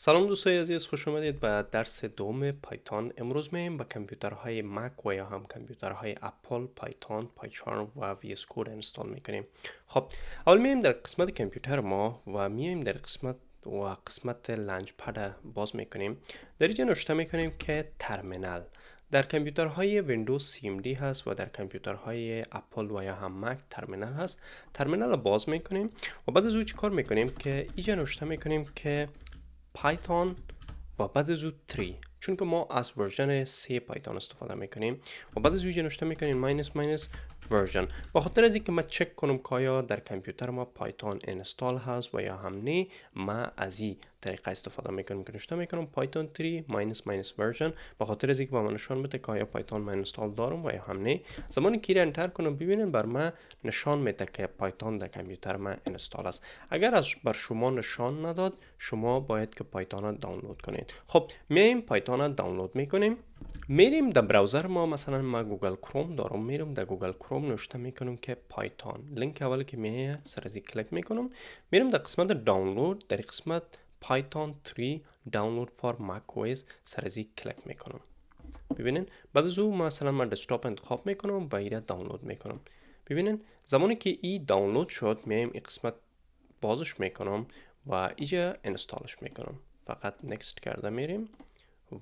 سلام دوستای عزیز، خوش آمدید به درس دوم پایتون. امروز میایم به کامپیوترهای مک و یا هم کامپیوترهای اپل پایتون، پایچارم و وی اس کد انستال میکنیم. خب اول میایم در قسمت کامپیوتر ما و میایم در قسمت لنچ پد باز میکنیم. در اینجا نوشته میکنیم که ترمینال در کامپیوترهای ویندوز سی ام دی هست و در کامپیوترهای اپل و یا هم مک ترمینال هست. ترمینال باز میکنیم و بعد از اون چی کار میکنیم که اینجا نوشته میکنیم که پایتون و بعد از او 3، چون که ما از ورژن 3 پایتون استفاده میکنیم و بعد از او نوشته میکنیم ماینس ورژن. با خاطر از اینکه ما چک کنم که آیا در کامپیوتر ما پایتون انستال هست و یا هم نه، ما از این طریقه استفاده میکنم که نوشته میکنم پایتون 3 ماینس ورژن. با خاطر از اینکه با من نشان بده که آیا پایتون من انستال دارم و یا هم نه، زمانی که را انتر کنم ببینین بر ما نشان میده که پایتون در کامپیوتر ما انستال است. اگر از بر شما نشان نداد، شما باید که پایتون را دانلود کنید. خب میایم پایتون را دانلود میکنیم، میریم در براوزر ما، مثلا ما گوگل کروم دارم، میرم در گوگل کروم نوشته میکنم که پایتون. لینک اولی که میه سر از کلیک میکنم، میرم در قسمت دانلود، در قسمت پایتون 3 دانلود فور مک او اس سر از کلیک میکنم. ببینین بعد از او مثلا من دسکتاپ انتخاب میکنم و ایره دانلود میکنم. ببینین زمانی که این دانلود شد، میایم این قسمت بازش میکنم و اینجا انستالش میکنم. فقط نکست کرده میریم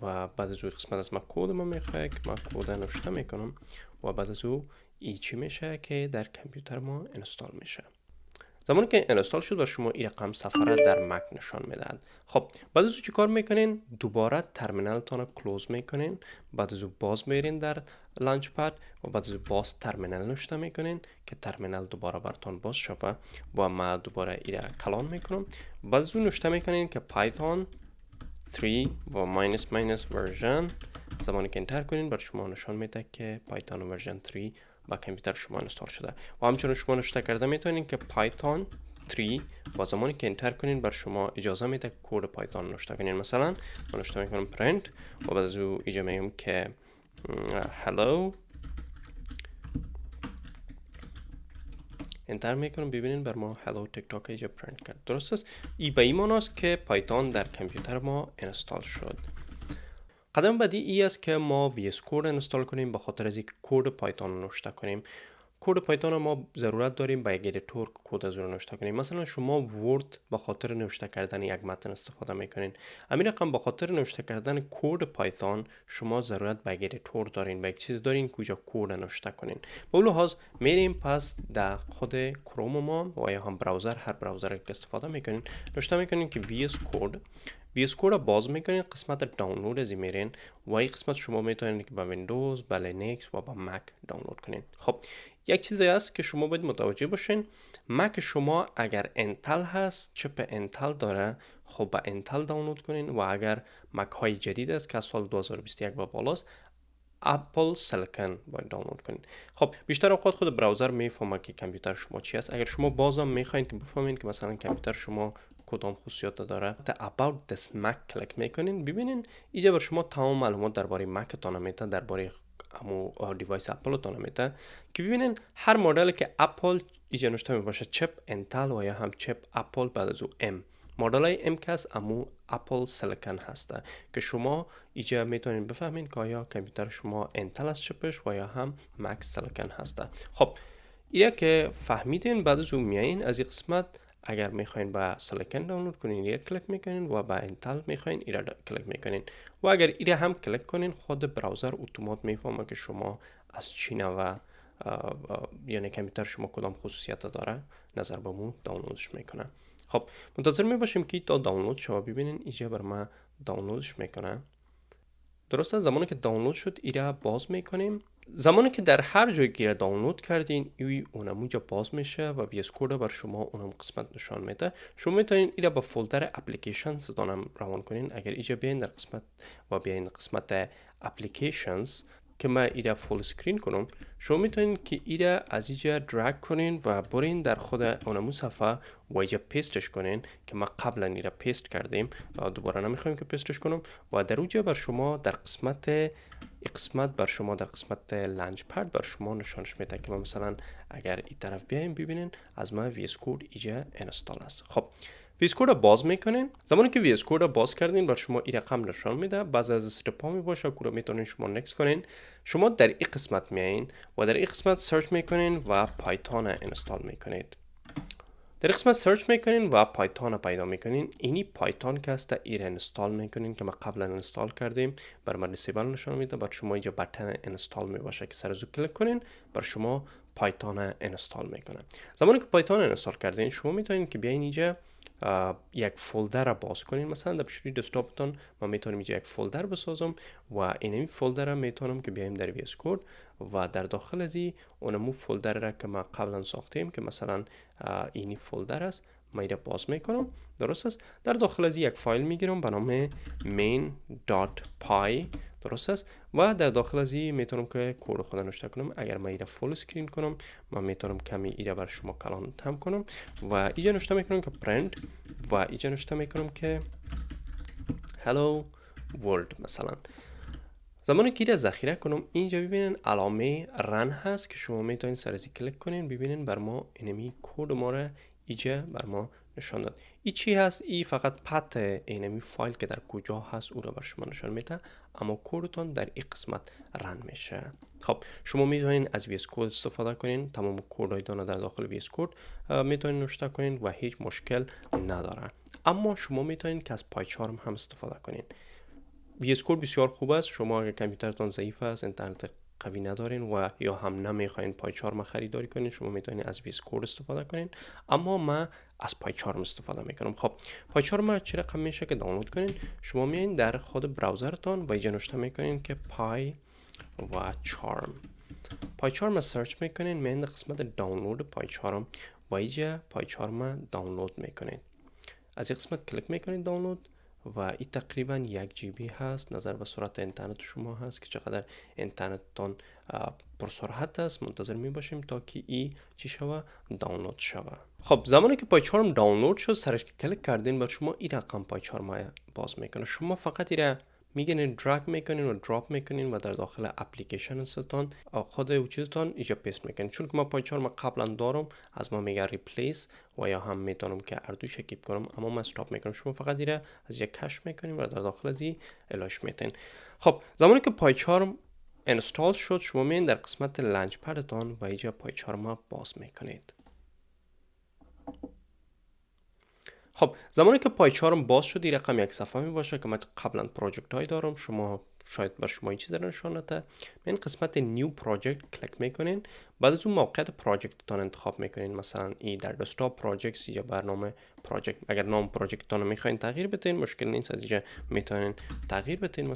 و بعد از او قسمت از ما کد ما میخواه که ما کد نوشته میکنم و بعد از او ای چی میشه که در کامپیوتر ما انستال میشه. زمانی که انستال شد و شما این رقم صفحه در مک نشان میدهد. خب بعد از او چی کار میکنین؟ دوباره ترمینالتان رو کلوز میکنین، بعد از او باز میرین در لانچ پد و بعد از او باز ترمینال نوشته میکنین که ترمینال دوباره براتون باز شوه و ما دوباره این را کلان میکنم. بعد از او نوشته میکنین که پایتون 3 و ماینس ورژن. زمانی که انتر کنین بر شما نشان میده که پایتون ورژن 3 با کامپیوتر شما انستال شده و همچنین شما نوشته کرده میتونین که پایتون 3 و زمانی که انتر کنین بر شما اجازه میده کد پایتون نوشته کنین. مثلا من نوشته میکنم پرینت و بعد از او اینجا میگم که hello انتر میکنم. ببینین بر ما هلو تیک تاک اینجا پرینت کرد. درست است؟ این به این معنی است که پایتون در کامپیوتر ما انستال شد. قدم بعدی ای است که ما وی اس کد انستال کنیم، به خاطر از اینکه کد پایتون نوشته کنیم. کد پایتون ما ضرورت داریم با یک ادیتور کد از اون نوشته کنیم. مثلا شما ورد به خاطر نوشته کردن یک متن استفاده میکنین، همین رقم به خاطر نوشته کردن کد پایتون شما ضرورت به یک ادیتور دارین، به یک چیز دارین کجا کد نوشته کنین. به اون لحاظ میریم پس در خود کروم ما و یا هم براوزر، هر براوزر که استفاده میکنین، نوشته میکنین که وی اس کد. وی اس کد را باز میکنین، قسمت دانلود از میرین و این قسمت شما میتونین که با ویندوز، با لینکس و با مک دانلود کنین. خب یک چیزی است که شما باید متوجه باشین، مک شما اگر انتل هست، چپ انتل داره، خب با انتل دانلود کنین و اگر مک های جدید است که از سال 2021 و بالاست، اپل سیلیکون باید دانلود کنین. خب بیشتر اوقات خود براوزر میفهمه که کامپیوتر شما چی است. اگر شما بازم میخواین که بفهمین که مثلا کامپیوتر شما کدام خصوصیات داره، تا about this Mac کلیک میکنین، ببینین اینجا بر شما تمام معلومات درباره مک تان میده، درباره امو دیوایس اپل تان میده که ببینین هر مدل که اپل اینجا نوشته میباشه چپ انتل و یا هم چپ اپل بعد از او ام. مدل های ام کس امو اپل سیلیکون هسته که شما اینجا میتونین بفهمین که آیا کامپیوتر شما انتل از چپش و یا هم مک سیلیکون هسته. خب اینه که فهمیدین، بعد از اون میایین از این قسمت اگر میخواین با سیلیکون دانلود کنین ایره کلیک میکنین و با انتل میخواین ایره کلیک میکنین و اگر ایره هم کلیک کنین خود براوزر اتومات میفهمه که شما از چی نوع یعنی کامپیوتر شما کدام خصوصیت داره، نظر به مو دانلودش میکنه. خب منتظر میباشیم که تا دانلود شما. ببینین اینجا بر ما دانلودش میکنه. درست است؟ زمانی که دانلود شد ایره باز میکنیم. زمانی که در هر جایی که دانلود کردین اونم اونجا باز میشه و وی اس کد بر شما اونم قسمت نشان میده. شما میتونین ایره با فولدر اپلیکیشنز دانم روان کنین. اگر اینجا بیاین در قسمت و بیاین قسمت اپلیکیشنز که من ایره فول اسکرین کنم، شما میتونین که ایره از اینجا درگ کنین و برین در خود اونمو صفحه و اینجا پیستش کنین که ما قبلا ایره پیست کردیم و دوباره نمیخوایم که پیستش کنم و در اونجا بر شما در قسمت بر شما در قسمت لانچ پد بر شما نشانش میده که ما مثلا اگر این طرف بیایم ببینین از ما وی اس کد اینجا انستال است. خب ویس کد باز میکنین. زمانی که ویس کد باز کردین بر شما این رقم نشان میده. بعضی از استپ ها می باشه که میتونین شما نکس کنین. شما در این قسمت میایین و در این قسمت سرچ میکنین و پایتون اینستال میکنید. در قسمت سرچ میکنین و پایتون پیدا میکنین. اینی پایتون که است ایر اینستال میکنین که ما قبلا اینستال کردیم. بر ما دیسیبل نشان میده. بر شما اینجا بٹن اینستال می باشه که سر زو کلیک کنین بر شما پایتون اینستال میکنه. زمانی که پایتون اینستال کردین شما میتونین که بیاین اینجا یک فولدر را باز کنین. مثلا در پیشروی دسکتاپتون ما میتونیم اینجا یک فولدر بسازم و این فولدر را میتونم که بیایم در ویس کد و در داخل از اونمو فولدر را که ما قبلا ساختیم که مثلا اینی فولدر است ما ایره باز میکنم. درست است. در داخل از یک فایل میگیرم به نام main.py. درست است. و در داخل از میتونم که کد خود نوشته کنم. اگر ما ایره فول اسکرین کنم من میتونم کمی ایره بر شما کلان تم کنم و اینجا نوشته میکنم که print و اینجا نوشته میکنم که hello world. مثلا زمانی که ایره ذخیره کنم اینجا ببینین علامه رن هست که شما میتونید سر از کلیک کنین. ببینین بر ما اینمی کد ما را اینجا بر ما نشان داد. این چی هست؟ این فقط پت اینمی فایل که در کجا هست او را بر شما نشان میده، اما کدتون در این قسمت رن میشه. خب شما میتونین از ویس کد استفاده کنین. تمام کدهای دانه در داخل ویس کد میتونین نوشته کنین و هیچ مشکل نداره. اما شما میتونین که از پایچارم هم استفاده کنین. ویس کد بسیار خوب است. شما اگر کامپیوترتون ضعیف است، اینترنت قوی ندارین و یا هم نمیخواین پایچارم خریداری کنین، شما میتونین از ویس کد استفاده کنین. اما من از پایچارم استفاده میکنم. خب پایچارم چه رقم میشه که دانلود کنین؟ شما میایین در خود براوزرتون و اینجا نوشته میکنین که پای و چارم. پایچارم سرچ میکنین، میایین در قسمت دانلود پایچارم و اینجا پایچارم دانلود میکنین. از این قسمت کلیک میکنین دانلود و این تقریبا 1 جی بی هست. نظر به سرعت اینترنت شما هست که چقدر اینترنتتون پرسرعت است. منتظر می باشیم تا که این چی شوه؟ دانلود شوه. خب زمانی که پایچارم دانلود شد سرش که کلیک کردین بر شما این رقم پایچارم باز میکنه. شما فقط این میگین دراگ میکنین و دراپ میکنین و در داخل اپلیکیشن استان خود وجودتان اینجا پیست میکنین. چون که ما پایچارم قبلا دارم از ما میگه ریپلیس و یا هم میتونم که اردوش کیپ کنم، اما من استاپ میکنم. شما فقط ایره از یک کش میکنین و در داخل از این الاش میتین. خب زمانی که پایچارم اینستال شد شما میین در قسمت لانچ پدتان و اینجا پایچارم باز میکنید. خب زمانی که پایچارم باز شد این رقم یک صفحه می باشه که من قبلا پروژکت های دارم. شما شاید بر شما این چیز رو نشان نده. این قسمت نیو پروژکت کلیک میکنین. بعد از اون موقعیت پروژکتتان انتخاب میکنین. مثلا این در دسکتاپ پروژکت یا برنامه پروژکت. اگر نام پروژکتتان میخواین تغییر بدین مشکل نیست، از اینجا میتونین تغییر بدین.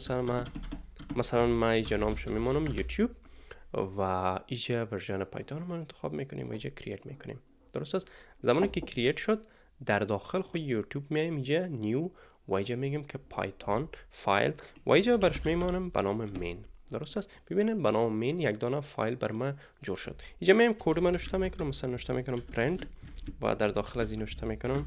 مثلا من اینجا نامشو میمونم یوتیوب و اینجا ورژن پایتون رو انتخاب میکنیم و اینجا کرییت میکنیم. درست است. زمانی که کرییت شد در داخل خود یوتیوب میایم اینجا نیو و اینجا میگم که پایتون فایل و اینجا برش میمانم به نام مین. درست است. ببینید به نام مین یک دانه فایل بر من جور شد. اینجا میایم کد من نوشته میکنم. مثلا نوشته میکنم print و در داخل از این نوشته میکنم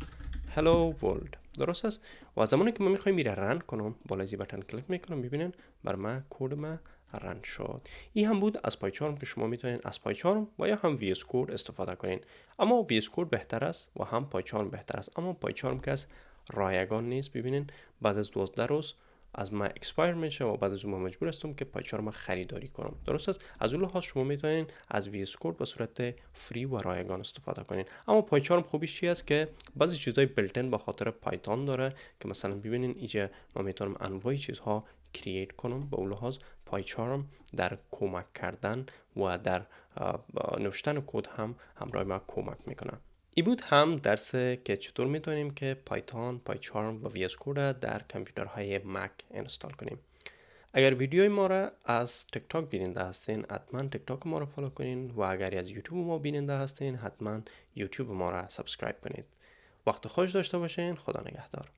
hello world. درست است. و زمانی که ما میخوایم میره رن کنم بالا از این بٹن کلیک میکنم. ببینید بر من کد من رن شد. این هم بود از پایچارم که شما میتونین از پایچارم و یا هم ویس کد استفاده کنین. اما ویس کد بهتر است و هم پایچارم بهتر است. اما پایچارم که از رایگان نیست. ببینین بعد از 12 روز از ما اکسپایر میشه و بعد از اون مجبور هستم که پایچارم خریداری کنم. درست است. از اون لحاظ شما میتونین از ویس کد به صورت فری و رایگان استفاده کنین. اما پایچارم خوبیش چی است که بعضی چیزای بیلتن به خاطر پایتون داره که مثلا ببینین اینجا ما میتونم انواع چیزها کرییت کنم. به اون لحاظ پایچارم در کمک کردن و در نوشتن کد هم همراه ما کمک میکنه. این بود هم درس که چطور میتونیم که پایتون، پایچارم و ویس کد در کامپیوترهای مک اینستال کنیم. اگر ویدیوی ما را از تیک تاک بیننده هستین حتما تیک تاک ما را فالو کنین و اگر از یوتیوب ما بیننده هستین حتما یوتیوب ما را سابسکرایب کنید. وقت خوش داشته باشین. خدا نگهدار.